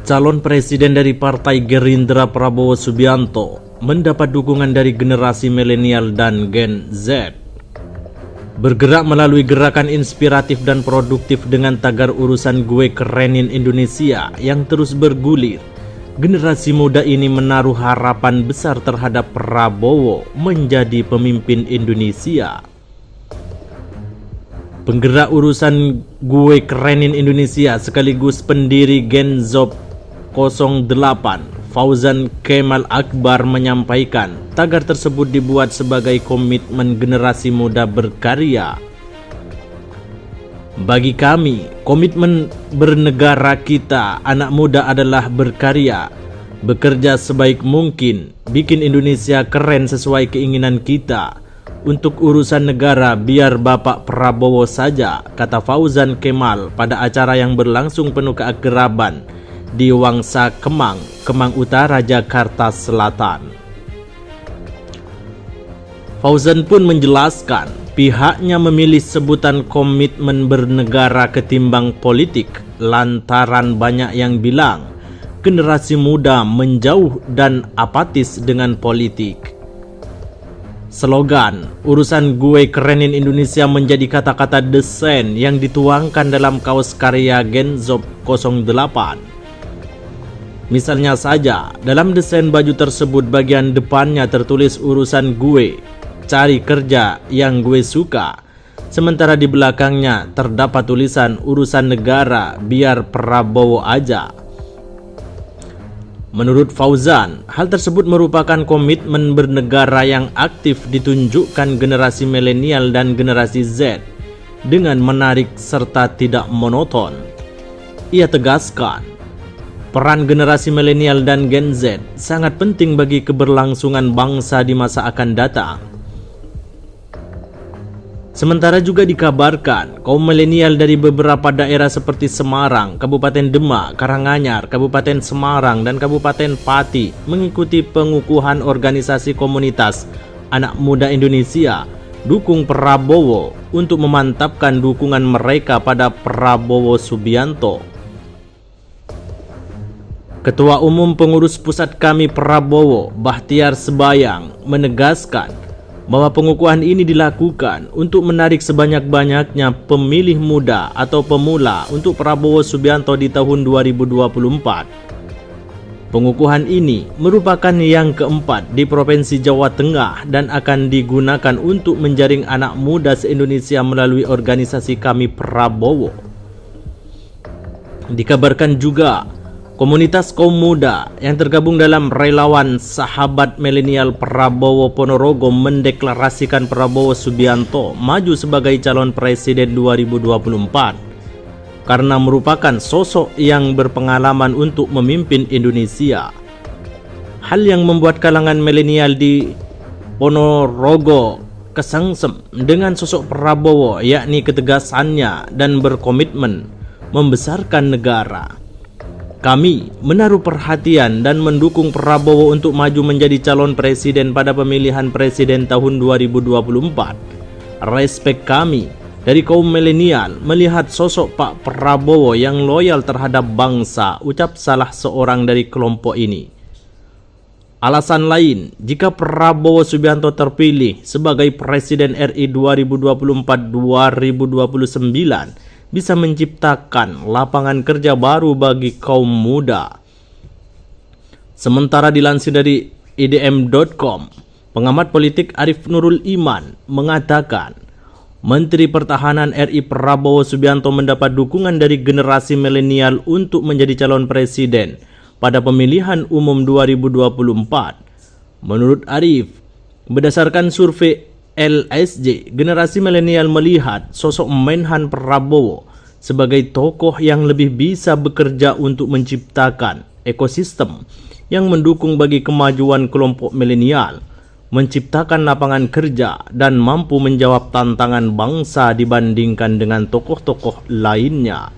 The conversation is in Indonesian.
Calon presiden dari Partai Gerindra Prabowo Subianto mendapat dukungan dari generasi milenial dan Gen Z. Bergerak melalui gerakan inspiratif dan produktif dengan tagar urusan gue kerenin Indonesia yang terus bergulir, generasi muda ini menaruh harapan besar terhadap Prabowo menjadi pemimpin Indonesia. Penggerak urusan gue kerenin Indonesia sekaligus pendiri Gen Z 08 Fauzan Kemal Akbar menyampaikan tagar tersebut dibuat sebagai komitmen generasi muda berkarya. Bagi kami, komitmen bernegara kita anak muda adalah berkarya, bekerja sebaik mungkin, bikin Indonesia keren sesuai keinginan kita. Untuk urusan negara biar Bapak Prabowo saja, kata Fauzan Kemal pada acara yang berlangsung penuh keakraban di Wangsa Kemang, Kemang Utara, Jakarta Selatan. Fauzan pun menjelaskan pihaknya memilih sebutan komitmen bernegara ketimbang politik lantaran banyak yang bilang generasi muda menjauh dan apatis dengan politik. Slogan urusan gue kerenin Indonesia menjadi kata-kata desain yang dituangkan dalam kaos karya Gen Z 08. Misalnya saja, dalam desain baju tersebut bagian depannya tertulis urusan gue, cari kerja yang gue suka. Sementara di belakangnya terdapat tulisan urusan negara biar Prabowo aja. Menurut Fauzan, hal tersebut merupakan komitmen bernegara yang aktif ditunjukkan generasi milenial dan generasi Z dengan menarik serta tidak monoton. Ia tegaskan, peran generasi milenial dan Gen Z sangat penting bagi keberlangsungan bangsa di masa akan datang. Sementara juga dikabarkan kaum milenial dari beberapa daerah seperti Semarang, Kabupaten Demak, Karanganyar, Kabupaten Semarang, dan Kabupaten Pati mengikuti pengukuhan organisasi komunitas anak muda Indonesia dukung Prabowo untuk memantapkan dukungan mereka pada Prabowo Subianto. Ketua Umum Pengurus Pusat kami Prabowo, Bahtiar Sebayang, menegaskan bahwa pengukuhan ini dilakukan untuk menarik sebanyak-banyaknya pemilih muda atau pemula untuk Prabowo Subianto di tahun 2024. Pengukuhan ini merupakan yang keempat di Provinsi Jawa Tengah dan akan digunakan untuk menjaring anak muda se-Indonesia melalui organisasi kami Prabowo. Dikabarkan juga komunitas kaum muda yang tergabung dalam relawan Sahabat Milenial Prabowo Ponorogo mendeklarasikan Prabowo Subianto maju sebagai calon presiden 2024 karena merupakan sosok yang berpengalaman untuk memimpin Indonesia. Hal yang membuat kalangan milenial di Ponorogo kesengsem dengan sosok Prabowo, yakni ketegasannya dan berkomitmen membesarkan negara. Kami menaruh perhatian dan mendukung Prabowo untuk maju menjadi calon presiden pada pemilihan presiden tahun 2024. Respek kami dari kaum milenial melihat sosok Pak Prabowo yang loyal terhadap bangsa, ucap salah seorang dari kelompok ini. Alasan lain, jika Prabowo Subianto terpilih sebagai Presiden RI 2024-2029, bisa menciptakan lapangan kerja baru bagi kaum muda. Sementara dilansir dari idm.com, pengamat politik Arif Nurul Iman mengatakan, Menteri Pertahanan RI Prabowo Subianto mendapat dukungan dari generasi milenial untuk menjadi calon presiden pada pemilihan umum 2024. Menurut Arif, berdasarkan survei LSJ, generasi milenial melihat sosok Menhan Prabowo sebagai tokoh yang lebih bisa bekerja untuk menciptakan ekosistem yang mendukung bagi kemajuan kelompok milenial, menciptakan lapangan kerja, dan mampu menjawab tantangan bangsa dibandingkan dengan tokoh-tokoh lainnya.